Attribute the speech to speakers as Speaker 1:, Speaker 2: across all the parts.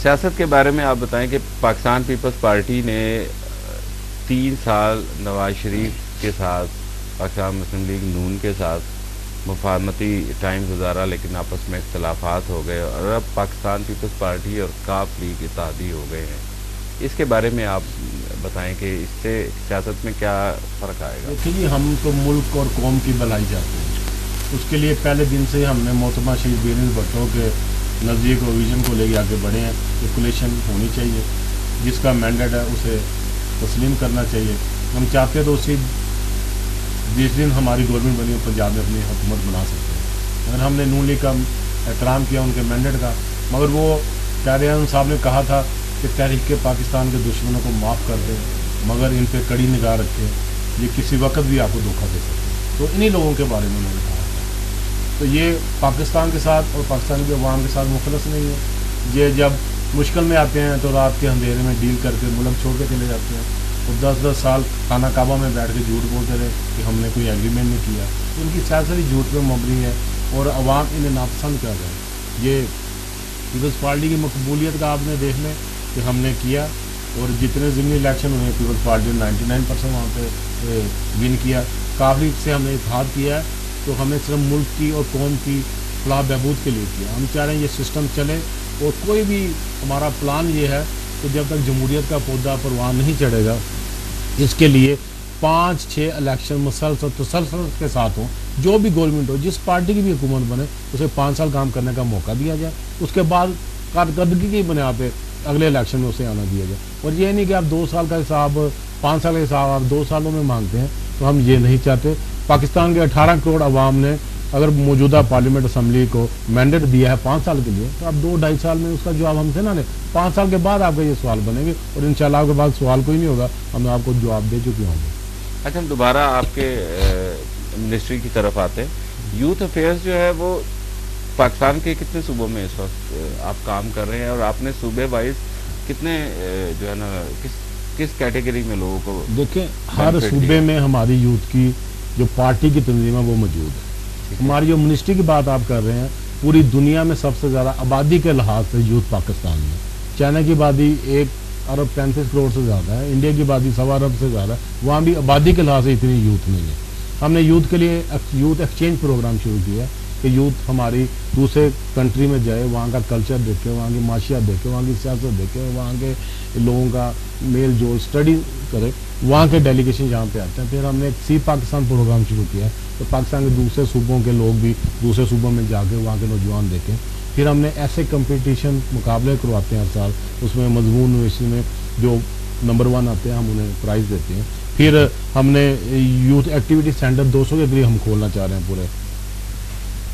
Speaker 1: सियासत के बारे में आप बताएं कि पाकिस्तान पीपल्स पार्टी ने 3 साल नवाज शरीफ के साथ, पाकिस्तान मुस्लिम लीग नून के साथ मुफाहमती टाइम गुजारा, लेकिन आपस में इख्तलाफात हो गए और अब पाकिस्तान पीपल्स पार्टी और काफ लीग इत्तेहादी हो गए हैं। इसके बारे में आप बताएं कि इससे सियासत में क्या फ़र्क आएगा?
Speaker 2: देखिए जी, हम तो मुल्क और कौम की भलाई चाहते हैं। उसके लिए पहले दिन से हमने मोहतरमा शहीद बेनज़ीर भुट्टो के नज़दीक और विजन को लेकर आगे बढ़े हैं। रेगुलेशन होनी चाहिए, जिसका मैंडेट है उसे तस्लीम करना चाहिए। हम चाहते तो उसी जिस दिन हमारी गवर्नमेंट बनी पंजाब में अपनी हुकूमत बना सकते हैं। अगर हमने नून लीग का एहतराम किया उनके मैंडेट का, मगर वो कायद-ए-आज़म साहब ने कहा था कि तहरीक पाकिस्तान के दुश्मनों को माफ़ कर दें, मगर इन पर कड़ी निगाह रखें, ये किसी वक्त भी आपको धोखा दे सकते हैं। तो इन्हीं लोगों के बारे में उन्होंने कहा था। तो ये पाकिस्तान के साथ और पाकिस्तान के अवाम के साथ मुखलस नहीं है। ये जब मुश्किल में आते हैं तो रात के अंधेरे में डील करके मुल्क छोड़ के चले जाते हैं। और 10-10 साल खाना काबा में बैठ के झूठ बोलते रहे कि हमने कोई एग्रीमेंट नहीं किया। तो उनकी सियासत ही झूठ पर मबनी है और अवाम इन्हें नापसंद कर रहे हैं। ये पीपल्स पार्टी की मकबूलियत का आपने देख लें कि हमने किया, और जितने ज़िमनी इलेक्शन हुए पीपल्स पार्टी ने 99% वहाँ पे विन किया। काफ़ी से हमने इत्तेहाद किया है, तो हमने सिर्फ मुल्क की और कौम की फलाह बहबूद के लिए किया। हम चाह रहे हैं ये सिस्टम चले, और कोई भी हमारा प्लान ये है कि जब तक जमहूरियत का पौधा परवान नहीं चढ़ेगा, इसके लिए 5-6 इलेक्शन मुसलसल के साथ हों। जो भी गवर्नमेंट हो, जिस पार्टी की भी हुकूमत बने, उसे 5 साल काम करने का मौका दिया जाए। उसके बाद कारकर्दगी की बुनियाद पे अगले इलेक्शन में उसे आना दिया जाए। और ये नहीं कि आप 2 साल का हिसाब, 5 साल का हिसाब आप 2 सालों में मांगते हैं, तो हम ये नहीं चाहते। पाकिस्तान के 18 करोड़ अवाम ने अगर मौजूदा पार्लियामेंट असम्बली को मैंडेट दिया है 5 साल के लिए, तो आप 2-2.5 साल में उसका जवाब हमसे ना लें। 5 साल के बाद आपका ये सवाल बनेंगे, और इंशाल्लाह आपके पास सवाल कोई नहीं होगा, हम आपको जवाब दे चुके होंगे।
Speaker 1: अच्छा, हम दोबारा आपके मिनिस्ट्री की तरफ आते हैं। यूथ अफेयर्स जो है वो पाकिस्तान के कितने सूबों में इस वक्त आप काम कर रहे हैं, और आपने सूबे वाइज कितने जो है ना किस कैटेगरी में लोगों को?
Speaker 2: देखिए, हर सूबे में हमारी यूथ की जो पार्टी की तंजीम है वो मौजूद है। हमारी जो मिनिस्ट्री की बात आप कर रहे हैं, पूरी दुनिया में सबसे ज़्यादा आबादी के लिहाज से यूथ पाकिस्तान में। चाइना की आबादी 1 अरब 35 करोड़ से ज़्यादा है, इंडिया की आबादी 1.25 अरब से ज़्यादा है। वहाँ भी आबादी के लिहाज से इतनी यूथ नहीं है। हमने यूथ के लिए यूथ एक्सचेंज प्रोग्राम शुरू किया कि यूथ हमारी दूसरे कंट्री में जाए, वहाँ का कल्चर देखे, वहाँ की माशियात देखे, वहाँ की सियासत देखे, वहाँ के लोगों का मेल जोल स्टडी करे, वहाँ के डेलीगेशन जहाँ पे आते हैं। फिर हमने एक सी पाकिस्तान प्रोग्राम शुरू किया, तो पाकिस्तान के दूसरे सूबों के लोग भी दूसरे सूबों में जाके वहाँ के नौजवान देखें। फिर हमने ऐसे कंपटीशन मुकाबले करवाते हैं हर साल, उसमें मजमून नविशी में जो नंबर 1 आते हैं हम उन्हें प्राइज़ देते हैं। फिर हमने यूथ एक्टिविटी सेंटर 200 के करीब हम खोलना चाह रहे हैं पूरे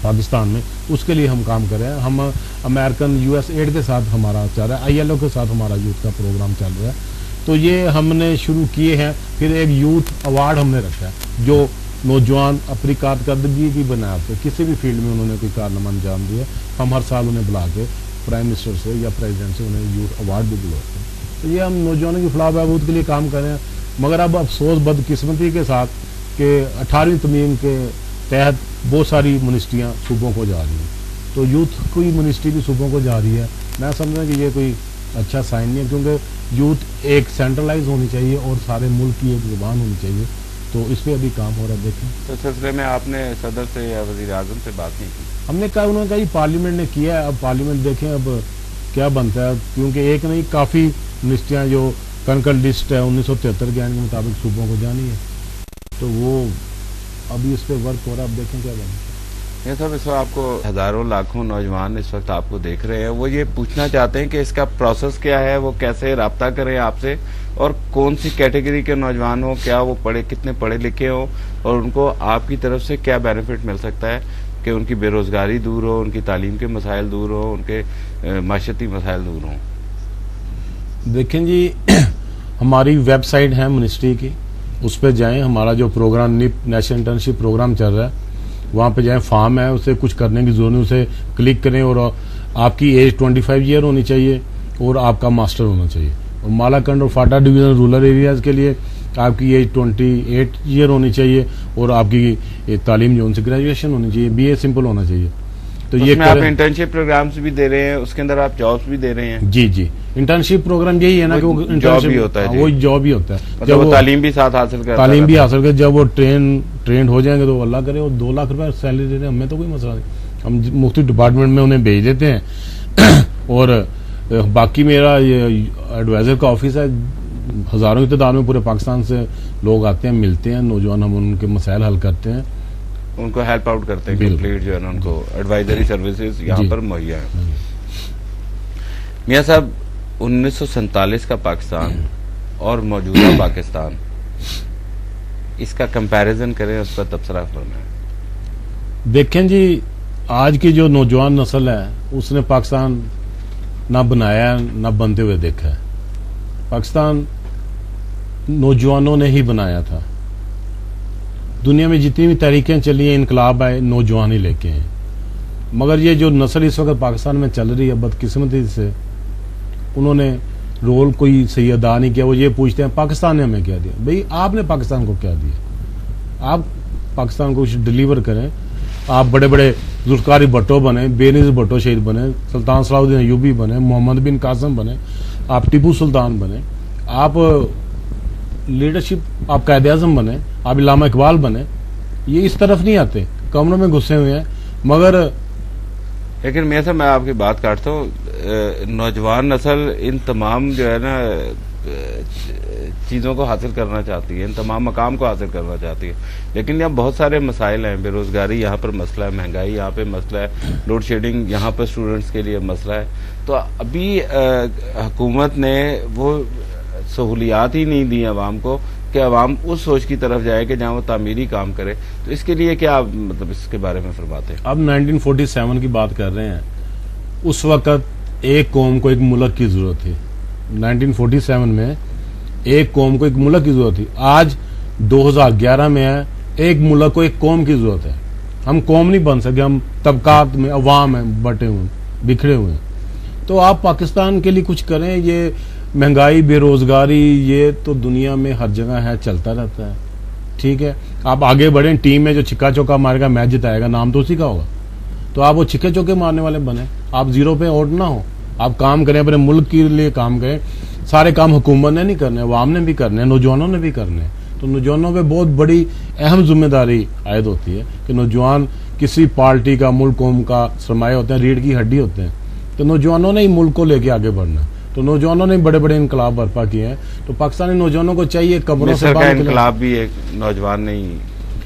Speaker 2: पाकिस्तान में, उसके लिए हम काम कर रहे हैं। हम अमेरिकन USAID के साथ हमारा चल रहा है, ILO के साथ हमारा यूथ का प्रोग्राम चल रहा है। तो ये हमने शुरू किए हैं। फिर एक यूथ अवार्ड हमने रखा है, जो नौजवान अपनी कारकर्दगी की बुनियाद पर किसी भी फील्ड में उन्होंने कोई कारनामा अंजाम दिया, हम हर साल उन्हें बुला के प्राइम मिनिस्टर से या प्रेसिडेंट से उन्हें यूथ अवार्ड भी दिलवाते हैं। तो ये हम नौजवानों की फलाह बहबूद के लिए काम कर रहे हैं। मगर अब अफसोस बदकिस्मती के साथ कि 18वीं तरमीम के तहत बहुत सारी मिनिस्ट्रियाँ सूबों को जा रही हैं, तो यूथ की मिनिस्ट्री भी सूबों को जा रही है। मैं समझता कि ये कोई अच्छा साइन नहीं है, क्योंकि यूथ एक सेंट्रलाइज होनी चाहिए और सारे मुल्क की एक जुबान होनी चाहिए। तो इस पर अभी काम हो रहा है। देखें,
Speaker 1: तो सिलसिले में आपने सदर से या वज़ीर आज़म से बात नहीं की?
Speaker 2: हमने कहा, उन्होंने कहा पार्लियामेंट ने किया है, अब पार्लियामेंट देखें अब क्या बनता है, क्योंकि एक नहीं काफ़ी मिनिस्ट्रियाँ जो कंकल लिस्ट है 1973 के आने के मुताबिक सूबों को जानी है, तो वो अभी इस पर वर्क हो रहा है। अब देखें क्या बनता है।
Speaker 1: ये सब इस वक्त आपको हज़ारों लाखों नौजवान इस वक्त आपको देख रहे हैं, वो ये पूछना चाहते हैं कि इसका प्रोसेस क्या है, वो कैसे रब्ता करें आपसे, और कौन सी कैटेगरी के नौजवान हो, क्या वो कितने पढ़े लिखे हो, और उनको आपकी तरफ से क्या बेनिफिट मिल सकता है कि उनकी बेरोज़गारी दूर हो, उनकी तालीम के मसाइल दूर हो, उनके माशरती मसाइल दूर हों।
Speaker 2: देखें जी, हमारी वेबसाइट है मिनिस्ट्री की, उस पर जाएँ। हमारा जो प्रोग्राम निप नेशनल इंटर्नशिप प्रोग्राम चल रहा है, वहाँ पे जाएँ, फॉर्म है, उसे कुछ करने की जरूरत नहीं, उसे क्लिक करें। और आपकी एज 25 ईयर होनी चाहिए और आपका मास्टर होना चाहिए। और मालाकंड और फाटा डिवीज़न रूरल एरियाज़ के लिए आपकी एज 28 ईयर होनी चाहिए और आपकी तालीम जो उनसे ग्रेजुएशन होनी चाहिए, BA सिंपल होना चाहिए। तो
Speaker 1: ये आप इंटर्नशिप प्रोग्राम्स भी दे रहे हैं, उसके अंदर आप जॉब्स भी दे रहे हैं?
Speaker 2: जी जी, इंटर्नशिप प्रोग्राम यही है ना कि वो
Speaker 1: जॉब भी होता है,
Speaker 2: वो जॉब ही होता है,
Speaker 1: मतलब वो तालीम भी साथ हासिल करता है।
Speaker 2: तालीम भी हासिल कर, जब वो ट्रेंड हो जाएंगे तो अल्लाह करे वो 2 लाख रुपए सैलरी दे रहे हैं, हमें तो कोई मसला नहीं, हम मुख्तलिफ डिपार्टमेंट में उन्हें भेज देते हैं। और बाकी मेरा ये एडवाइजर का ऑफिस है, हजारों की तादाद में पूरे पाकिस्तान से लोग आते हैं, मिलते हैं नौजवान, हम उनके मसाइल हल करते हैं,
Speaker 1: उनको हेल्प आउट करते हैं, कंप्लीट जो है ना उनको एडवाइजरी सर्विसेज यहाँ पर मुहैया है। मियां साहब, 1947 का पाकिस्तान और मौजूदा पाकिस्तान, इसका कंपैरिजन करें, उस पर तबसरा फरमाएं।
Speaker 2: देखें जी, आज की जो नौजवान नस्ल है उसने पाकिस्तान ना बनाया ना बनते हुए देखा है। पाकिस्तान नौजवानों ने ही बनाया था। दुनिया में जितनी भी तहरीकें चली हैं, इनकलाब आए, नौजवान ही लेके हैं। मगर ये जो नस्ल इस वक्त पाकिस्तान में चल रही है, बदकिस्मती से उन्होंने रोल कोई सही अदा नहीं किया। वो ये पूछते हैं पाकिस्तान ने हमें क्या दिया। भाई आपने पाकिस्तान को क्या दिया? आप पाकिस्तान को कुछ डिलीवर करें। आप बड़े बड़े जुल्फकार भट्टो बने, बेनज़ीर भट्टो शहीद बने, सुल्तान सलाहुद्दीन अय्यूबी बने, मोहम्मद बिन कासिम बने, आप टीपू सुल्तान बने, आप लीडरशिप, आप कायद आज़म बने, आप इल्लामा इकबाल बने। ये इस तरफ नहीं आते, कमरों में घुसे हुए हैं। मगर
Speaker 1: लेकिन मैं मैं आपकी बात काटता हूँ, नौजवान नस्ल इन तमाम जो है ना चीज़ों को हासिल करना चाहती है, इन तमाम मकाम को हासिल करना चाहती है, लेकिन यहाँ बहुत सारे मसाइल हैं। बेरोजगारी यहाँ पर मसला है, महंगाई यहाँ पे मसला है, लोड शेडिंग यहाँ पर स्टूडेंट्स के लिए मसला है। तो अभी हुकूमत ने वो सहूलियात ही नहीं दी अवाम को कि अवाम उस सोच की तरफ जाए कि जहाँ वो तामीरी काम करे। तो इसके लिए क्या मतलब इसके बारे में फरमाते हैं?
Speaker 2: अब 1947 की बात कर रहे हैं, उस वक्त एक कौम को एक मुल्क की जरूरत थी। 1947 में एक कौम को एक मुल्क की जरूरत थी। आज 2011 में है, एक मुल्क को एक कौम की जरूरत है। हम कौम नहीं बन सके, हम तबकात में अवाम हैं, बटे हुए, बिखरे हुए हैं। तो आप पाकिस्तान के लिए कुछ करें। ये महंगाई, बेरोजगारी, ये तो दुनिया में हर जगह है, चलता रहता है। ठीक है, आप आगे बढ़ें। टीम में जो छिक्का चौका मारेगा मैच जिताएगा, नाम तो उसी का होगा। तो आप वो छिक्के चौके मारने वाले बने, आप जीरो पे आउट ना हो। आप काम करें, अपने मुल्क के लिए काम करें। सारे काम हुकूमत ने नहीं करने, अवाम ने भी करने, नौजवानों ने भी करने। तो नौजवानों पे बहुत बड़ी अहम जिम्मेदारी आयद होती है कि नौजवान किसी पार्टी का, मुल्क कौम का सरमाया होते हैं, रीढ़ की हड्डी होते हैं। तो नौजवानों ने ही मुल्क को लेके आगे बढ़ना। तो नौजवानों ने बड़े बड़े इनकलाब बर्पा किए हैं। तो पाकिस्तानी नौजवानों को चाहिए कब्रों से बाहर
Speaker 1: इनकलाब भी एक नौजवान ने ही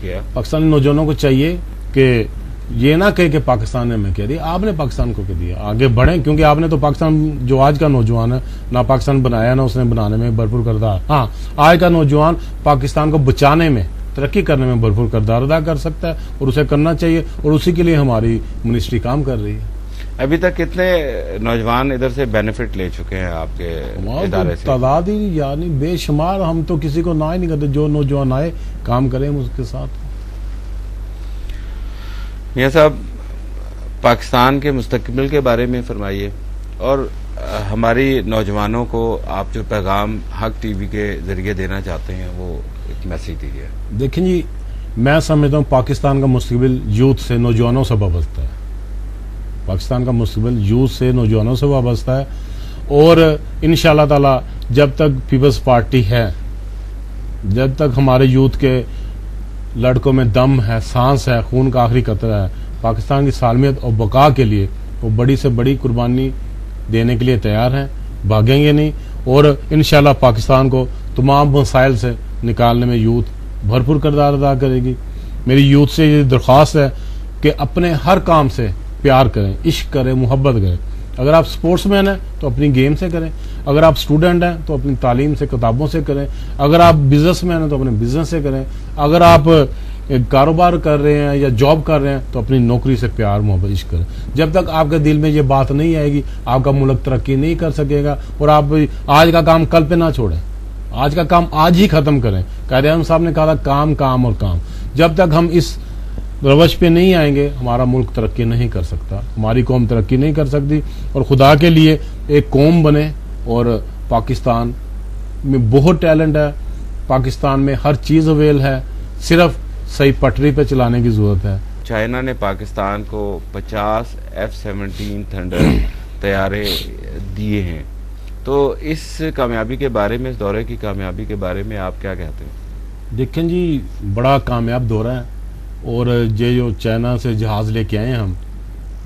Speaker 1: किया।
Speaker 2: पाकिस्तानी नौजवानों को चाहिए कि ये ना कहे कि पाकिस्तान ने हमें कह दिया, आपने पाकिस्तान को कह दिया। आगे बढ़े, क्योंकि आपने तो पाकिस्तान, जो आज का नौजवान है, ना पाकिस्तान बनाया ना उसने बनाने में भरपूर किरदार। हाँ, आज का नौजवान पाकिस्तान को बचाने में, तरक्की करने में भरपूर किरदार अदा कर सकता है और उसे करना चाहिए। और उसी के लिए हमारी मिनिस्ट्री काम कर रही है।
Speaker 1: अभी तक कितने नौजवान इधर से बेनिफिट ले चुके हैं आपके इदारे से?
Speaker 2: तादाद ही यानी बेशुमार। हम तो किसी को ना ही नहीं करते, जो नौजवान आए काम करें उसके साथ।
Speaker 1: मियां साहब, पाकिस्तान के मुस्तकबिल के बारे में फरमाइए और हमारी नौजवानों को आप जो पैगाम हक टीवी के जरिए देना चाहते हैं वो एक मैसेज दीजिए।
Speaker 2: देखें जी, मैं समझता हूँ पाकिस्तान का मुस्तकबिल यूथ से, नौजवानों से वाबस्ता है। पाकिस्तान का मुस्तकबिल यूथ से, नौजवानों से वाबस्ता है। और इंशाअल्लाह ताला जब तक पीपल्स पार्टी है, जब तक हमारे यूथ के लड़कों में दम है, सांस है, खून का आखिरी कतरा है, पाकिस्तान की सालमियत और बका के लिए वो बड़ी से बड़ी कुर्बानी देने के लिए तैयार हैं, भागेंगे नहीं। और इंशाअल्लाह पाकिस्तान को तमाम मसाइल से निकालने में यूथ भरपूर किरदार अदा करेगी। मेरी यूथ से ये दरख्वास्त है कि अपने हर काम से प्यार करें, इश्क करें, मोहब्बत करें। अगर आप स्पोर्ट्समैन हैं तो अपनी गेम से करें, अगर आप स्टूडेंट हैं तो अपनी तालीम से, किताबों से करें, अगर आप बिजनेसमैन हैं तो अपने बिजनेस से करें, अगर आप कारोबार कर रहे हैं या जॉब कर रहे हैं तो अपनी नौकरी से प्यार, मोहब्बत, इश्क करें। जब तक आपके दिल में ये बात नहीं आएगी, आपका मुल्क तरक्की नहीं कर सकेगा। और आप आज का काम कल पे ना छोड़ें, आज का काम आज ही खत्म करें। कायद-ए-आज़म साहब ने कहा था काम, काम और काम। जब तक हम इस रवश पे नहीं आएंगे, हमारा मुल्क तरक्की नहीं कर सकता, हमारी कौम तरक्की नहीं कर सकती। और खुदा के लिए एक कौम बने। और पाकिस्तान में बहुत टैलेंट है, पाकिस्तान में हर चीज़ अवेल है, सिर्फ सही पटरी पे चलाने की ज़रूरत है।
Speaker 1: चाइना ने पाकिस्तान को 50 F-17 थंडर तैयारे दिए हैं, तो इस कामयाबी के बारे में, इस दौरे की कामयाबी के बारे में आप क्या कहते हैं?
Speaker 2: देखें जी, बड़ा कामयाब दौरा है। और ये जो चाइना से जहाज़ लेके आए हैं हम,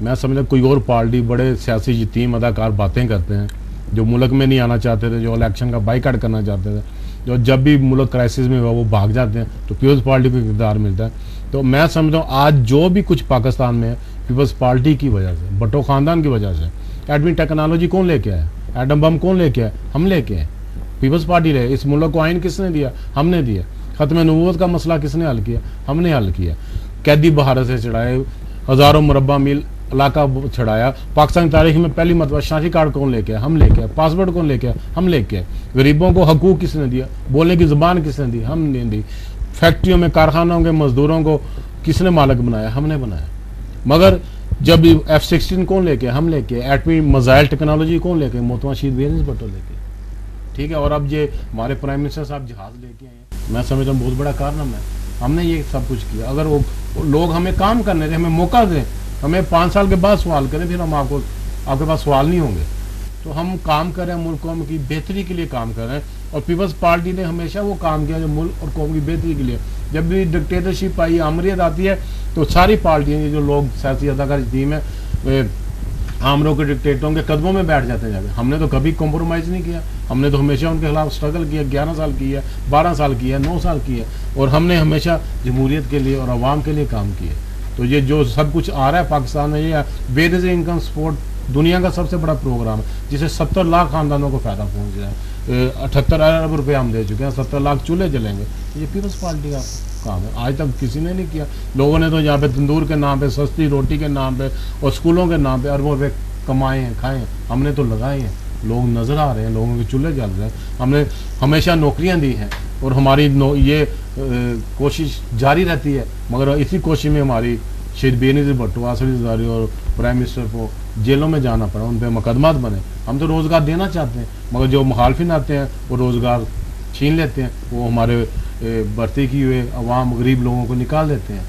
Speaker 2: मैं समझता कोई और पार्टी बड़े सियासी यतीम अदाकार बातें करते हैं, जो मुल्क में नहीं आना चाहते थे, जो इलेक्शन का बाइकाट करना चाहते थे, जो जब भी मुल्क क्राइसिस में हुआ वो भाग जाते हैं, तो पीपल्स पार्टी को किरदार मिलता है। तो मैं समझता हूँ आज जो भी कुछ पाकिस्तान में है, पीपल्स पार्टी की वजह से, भट्टो ख़ानदान की वजह से। एटमी टेक्नोलॉजी कौन लेके आया? एटम बम कौन लेके आया? हम लेके आए, पीपल्स पार्टी रहे। इस मुल्क को आइन किसने दिया? हमने दिया। ख़त्म नबूवत का मसला किसने हल किया? हमने हल किया। कैदी भारत से चढ़ाए, हज़ारों मुरब्बा मील इलाका छड़ाया। पाकिस्तान की तारीख में पहली मरतबा शनाख्ती कार्ड कौन लेके आया? हम लेके आए। पासपोर्ट कौन लेके आया? हम लेके आए। गरीबों को हकूक़ किसने दिया? बोलने की ज़ुबान किसने दी? हमने दी। फैक्ट्रियों में, कारखानों के मजदूरों को किसने मालिक बनाया? हमने बनाया। मगर जब F-16 कौन लेके आया? हम लेके आए। एटमी मिसाइल टेक्नोलॉजी कौन लेके आए? मोहतरमा शहीद बेनज़ीर भुट्टो लेके। ठीक है। और अब ये हमारे प्राइम मिनिस्टर साहब जहाज़ लेके आए हैं, मैं समझता हूँ बहुत बड़ा कारनामा है। हमने ये सब कुछ किया। अगर वो लोग हमें काम करने दें, हमें मौका दें, हमें 5 साल के बाद सवाल करें, फिर हम आपके पास सवाल नहीं होंगे। तो हम काम करें, मुल्क कौम की बेहतरी के लिए काम करें। और पीपल्स पार्टी ने हमेशा वो काम किया जो मुल्क और कौम की बेहतरी के लिए। जब भी डिक्टेटरशिप आई, आमरीत आती है, तो सारी पार्टियाँ, जो लोग सियासी अदाकार टीम है, आमरों के डिक्टेटरों के कदमों में बैठ जाते हैं जाके। हमने तो कभी कॉम्प्रोमाइज़ नहीं किया। हमने तो हमेशा उनके खिलाफ स्ट्रगल किया। 11 साल किया, 12 साल किया, 9 साल किया। और हमने हमेशा जमहूरियत के लिए और आवाम के लिए काम किया। तो ये जो सब कुछ आ रहा है पाकिस्तान में, ये बेनज़ीर इनकम सपोर्ट दुनिया का सबसे बड़ा प्रोग्राम है, जिसे 70 लाख ख़ानदानों को फ़ायदा पहुँच रहा है। 78 अरब रुपये हम दे चुके हैं। 70 लाख चूल्हे जलेंगे। ये पीपल्स पार्टी का काम है। आज तक किसी ने नहीं किया। लोगों ने तो यहाँ पे तंदूर के नाम पे, सस्ती रोटी के नाम पे और स्कूलों के नाम पे अरबों रुपये कमाए हैं, खाए हैं। हमने तो लगाए हैं। लोग नज़र आ रहे हैं, लोगों के चूल्हे जल रहे हैं। हमने हमेशा नौकरियाँ दी हैं और हमारी ये कोशिश जारी रहती है। मगर इसी कोशिश में हमारी शहीद बेनज़ीर भुट्टो, आसरी ज़रदारी और प्राइम मिनिस्टर को जेलों में जाना पड़ा, उन पर मुकदमात बने। हम तो रोज़गार देना चाहते हैं, मगर जो मुखालफिन आते हैं वो रोज़गार छीन लेते हैं। वो हमारे भर्ती किए हुए अवाम, गरीब लोगों को निकाल देते हैं।